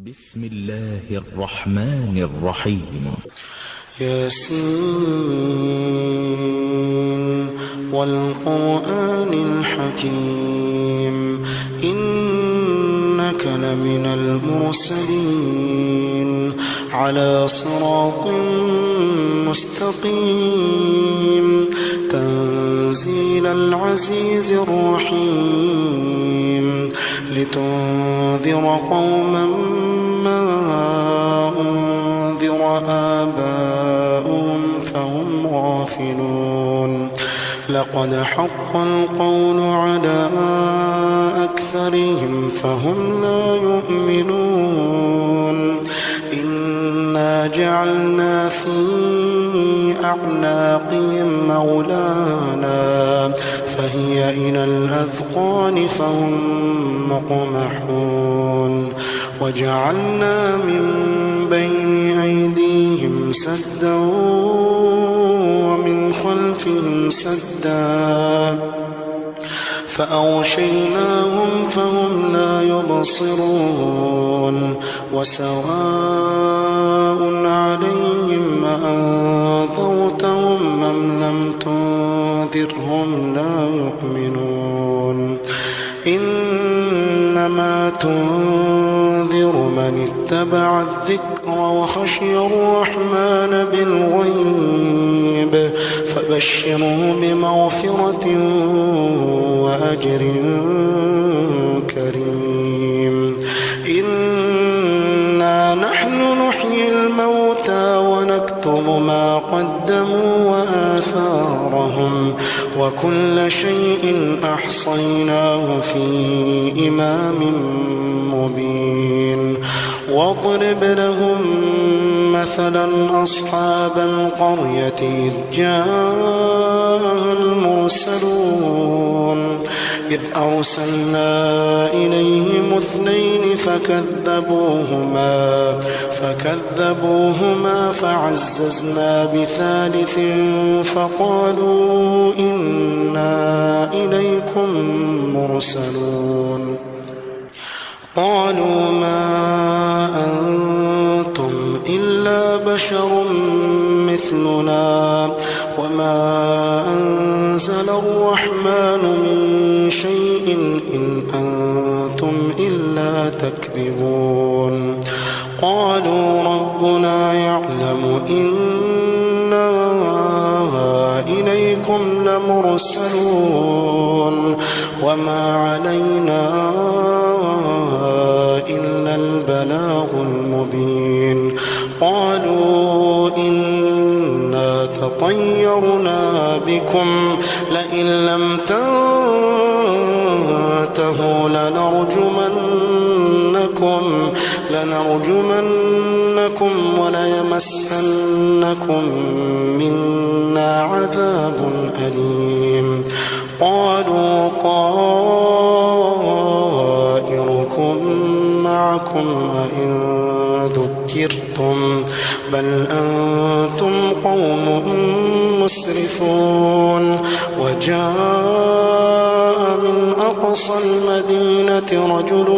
بسم الله الرحمن الرحيم. ياسين والقرآن الحكيم إنك لمن المرسلين على صراط مستقيم تنزيل العزيز الرحيم لتنذر قوما ما أنذر آباؤهم فهم غافلون لقد حق القول على أكثرهم فهم لا يؤمنون إنا جعلنا في أعناقهم أغلالا فهي إلى الأذقان فهم مقمحون وجعلنا من بين أيديهم سدا ومن خلفهم سدا فأغشيناهم فهم لا يبصرون وسواء عليهم أأنذرتهم أم لم تنذرهم لا يؤمنون إنما تنذر من اتبع الذكر وخشي الرحمن بالغيب فبشره بمغفرة وأجر كريم إنا نحن نحيي الموتى ونكتب ما قدموا وآثارهم وكل شيء أحصيناه في إمام مبين واضرب لهم مثلا أصحاب القرية إذ جاء المرسلون إذ أرسلنا إليهم اثنين فكذبوهما فعززنا بثالث فقالوا إنا إليكم مرسلون قالوا ما أنتم إلا بشر مثلنا وما أنزل الرحمن من شيء إن أنتم إلا تكذبون قالوا ربنا يعلم إنا إليكم لمرسلون وما علينا إلا البلاغ المبين قالوا إنا تطيرنا بكم لئن لم تنتهوا لنرجمنكم وليمسنكم منا عذاب أليم قالوا طائركم معكم أئن ذكرتم بل أنتم قوم مسرفون وجاء من أقصى المدينة رجل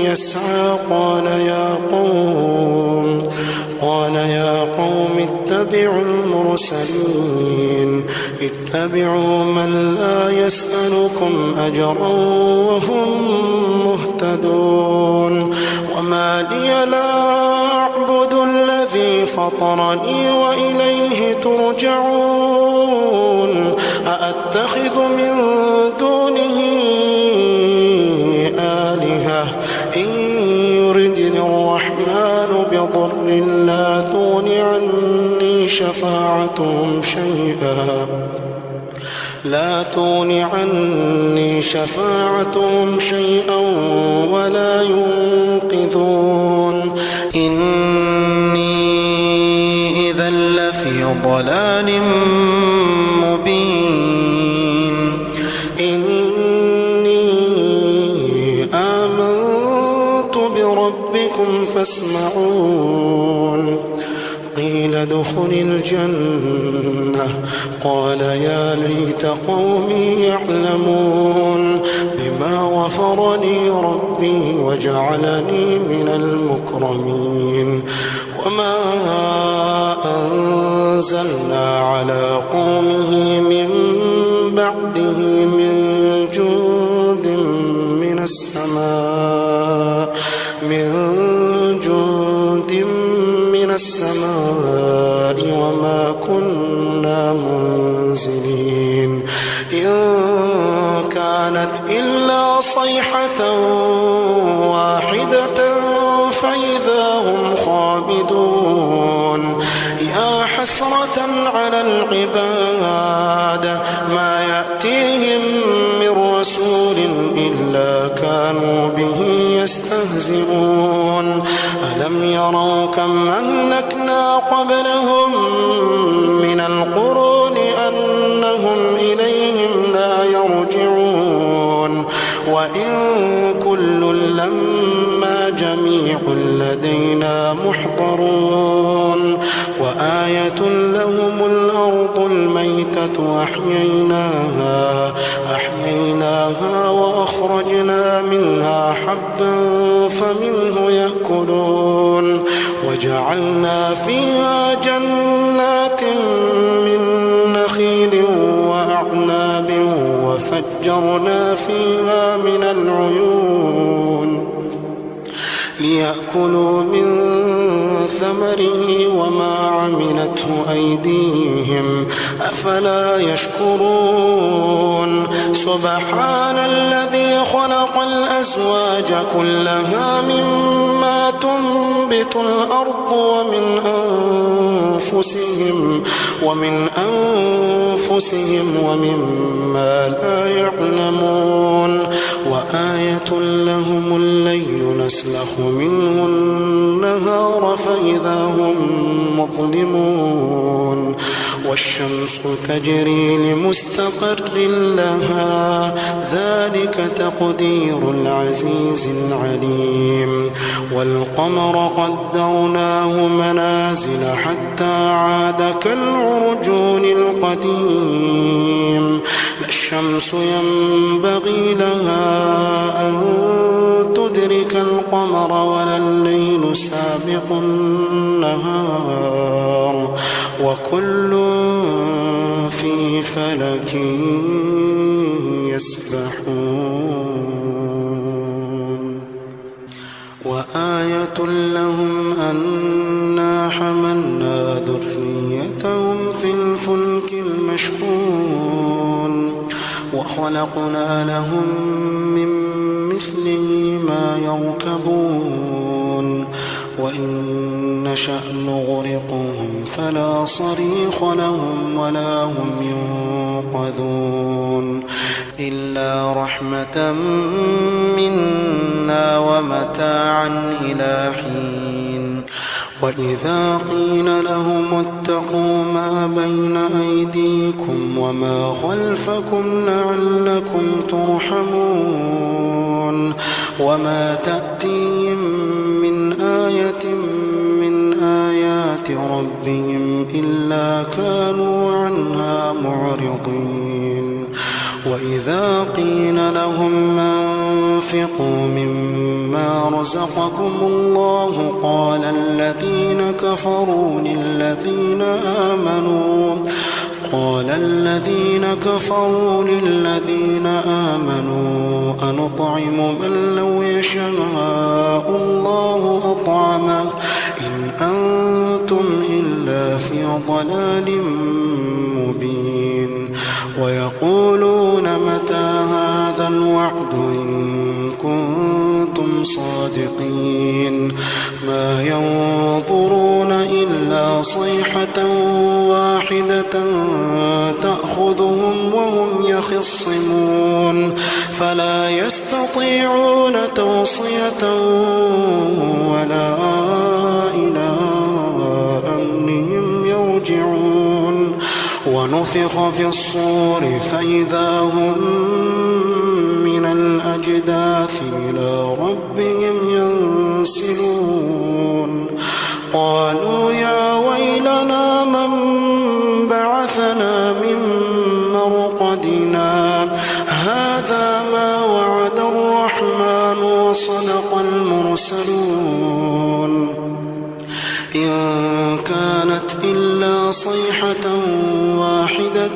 يسعى قال يا قوم اتبعوا المرسلين اتبعوا من لا يسألكم أجرا وهم مهتدون وما لي لا أعبد الذي فطرني وإليه ترجعون أأتخذ من دونه آلهة إن يردني الرحمن بضر لا تغن عني شفاعتهم شيئا ولا ينقذون إني إذا لفي ضلال مبين إني آمنت بربكم فاسمعون قيل ادخل الجنة قال يا ليت قومي يعلمون بما غفر لي ربي وجعلني من المكرمين وما أنزلنا على قومه من بعده من جند من السماء وما كنا منزلين إن كانت إلا صيحة واحدة فإذا هم خامدون يا حسرة على العباد ما يأتيهم من رسول إلا كانوا به يستهزئون ألم يروا كم أهلكنا قبلهم من القرون أنهم إليهم لا يرجعون وإن كل لما جميع لدينا محضرون وآية لهم الأرض الميتة أحييناها وأخرجنا منها حبا فمنه يأكلون وجعلنا فيها جنات من نخيل وأعناب وفجرنا فيها من العيون ليأكلوا من ثمره وما عملته أيديهم أفلا يشكرون سبحان الذي خلق الأزواج كلها مما تنبت الأرض ومن أنفسهم ومما لا يعلمون وآية لهم الليل نسلخ منه النهار فإذا هم مظلمون والشمس تجري لمستقر لها ذلك تقدير العزيز العليم والقمر قدرناه منازل حتى عاد كالعرجون القديم لا الشمس ينبغي لها أن تدرك القمر ولا الليل سابق النهار وكل في فلك يسبحون وآية لهم أنا حملنا ذريتهم في الفلك المشحون وخلقنا لهم من مثله ما يركبون وإن نشأ نغرقهم فلا صريخ لهم ولا هم ينقذون إلا رحمة منا ومتاعا إلى حين وإذا قيل لهم اتقوا ما بين أيديكم وما خلفكم لعلكم ترحمون وما تأتيهم من آية من آيات ربهم إلا كانوا عنها معرضين وإذا قيل لهم أنفقوا مما رزقكم الله قال الذين كفروا للذين آمنوا أنطعم من لو يشاء الله أطعمه إن أنتم إلا في ضلال مبين ويقولون متى هذا الوعد إن كنتم صادقين ما ينظرون إلا صيحة واحدة تأخذهم وهم يخصمون فلا يستطيعون توصية ولا إلى أهلهم يرجعون ونفخ في الصور فإذا هم من الأجداث إلى ربهم ينسلون قالوا يا ويلنا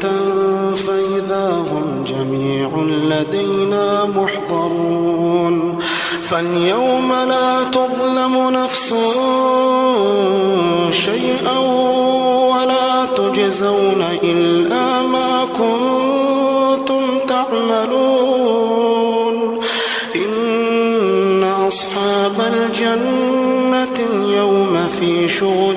واحدة فإذا هم جميع لدينا محضرون فاليوم لا تظلم نفس شيئا ولا تجزون إلا ما كنتم تعملون إن أصحاب الجنة اليوم في شغل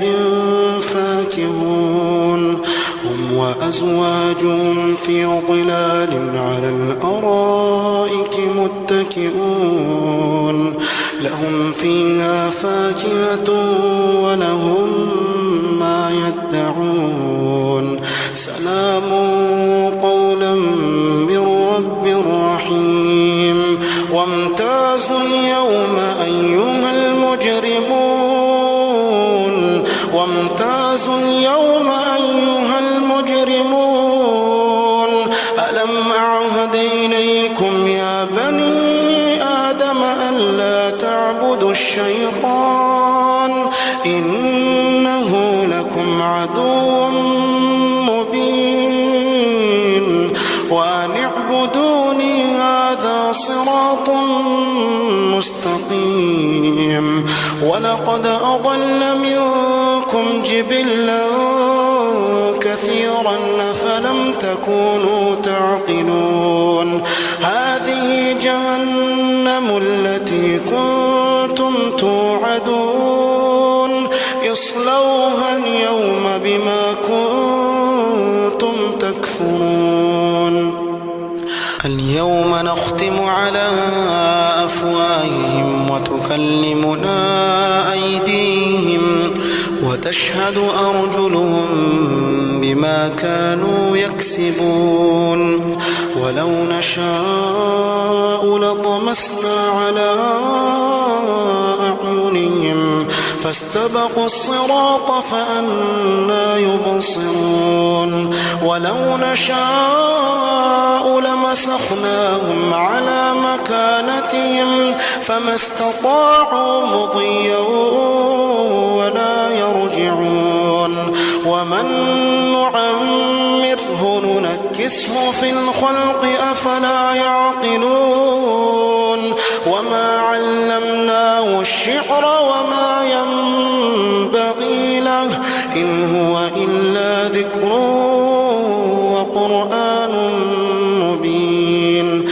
فاكهون هم وأزواجهم في ظلال على الأرائك متكئون لهم فيها فاكهة ولهم ما يدعون سلام قولا من رب رحيم وامتازوا اليوم أيها المجرمون وامتازوا اليوم أيها المجرمون ألم أعهد إليكم يا بني آدم ألا تعبدوا الشيطان إنه لكم عدو مبين وأن اعبدوني هذا صراط مستقيم ولقد أضل منكم جبلا كثيرا فلم تكونوا تعقلون هذه جهنم التي كنتم توعدون اصلوها اليوم بما كنتم تكفرون اليوم نختم على أفواههم وتكلمنا أيديهم وتشهد أرجلهم بما كانوا يكسبون ولو نشاء لطمسنا على أعينهم فاستبقوا الصراط فأنى يبصرون ولو نشاء لمسخناهم على مكانتهم فما استطاعوا مضيا ولا يرجعون ومن نعمره ننكسه في الخلق أفلا يعقلون وما علمناه الشعر وما ينبغي له إن هو إلا ذكر وقرآن مبين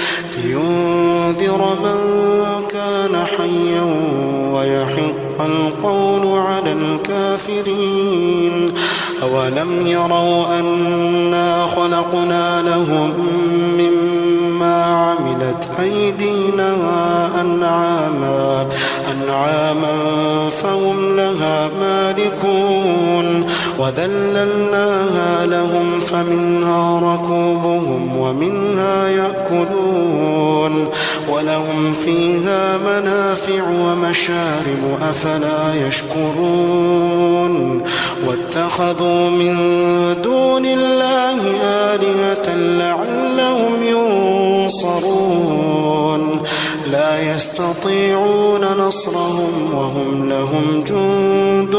لينذر من كان حيا ويحق القول على الكافرين أولم يروا أنا خلقنا لهم مما عملت أيدينا أنعاما فهم لها مالكون وذللناها لهم فمنها ركوبهم ومنها يأكلون ولهم فيها منافع ومشارب أفلا يشكرون واتخذوا من دون الله آلهة لعلهم ينصرون لا يستطيعون نصرهم وهم لهم جند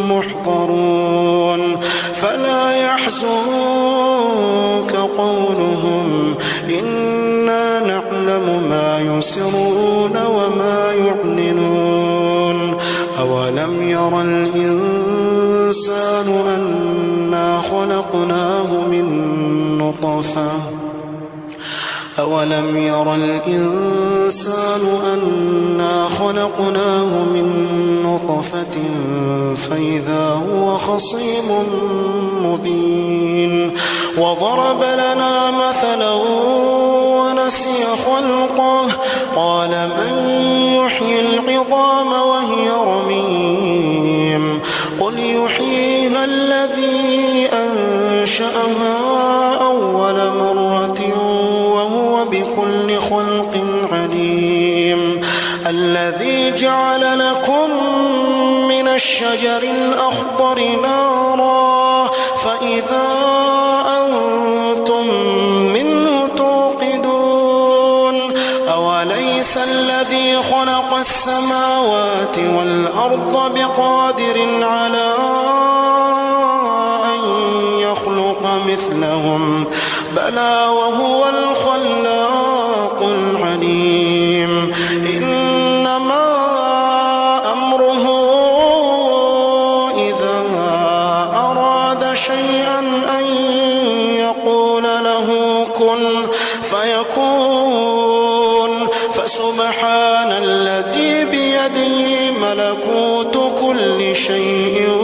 محضرون فلا يحزنك قولهم إنا نعلم ما يسرون وما يعلنون أولم ير الإنسان أنا خلقناه من نطفة أولم ير الإنسان أنا خلقناه من نطفة فإذا هو خصيم مبين وضرب لنا مثلا ونسي خلقه قال من يحيي العظام وهي رميم قل يحييها الذي أنشأها أول مرة وهو بكل خلق عليم الذي جعل لكم من الشجر الأخضر نارا فإذا أنتم منه توقدون أوليس الذي خلق السماوات والأرض بقادر على أن يخلق مثلهم ألا وهو الخلاق العليم إنما أمره إذا أراد شيئا أن يقول له كن فيكون فسبحان الذي بيده ملكوت كل شيء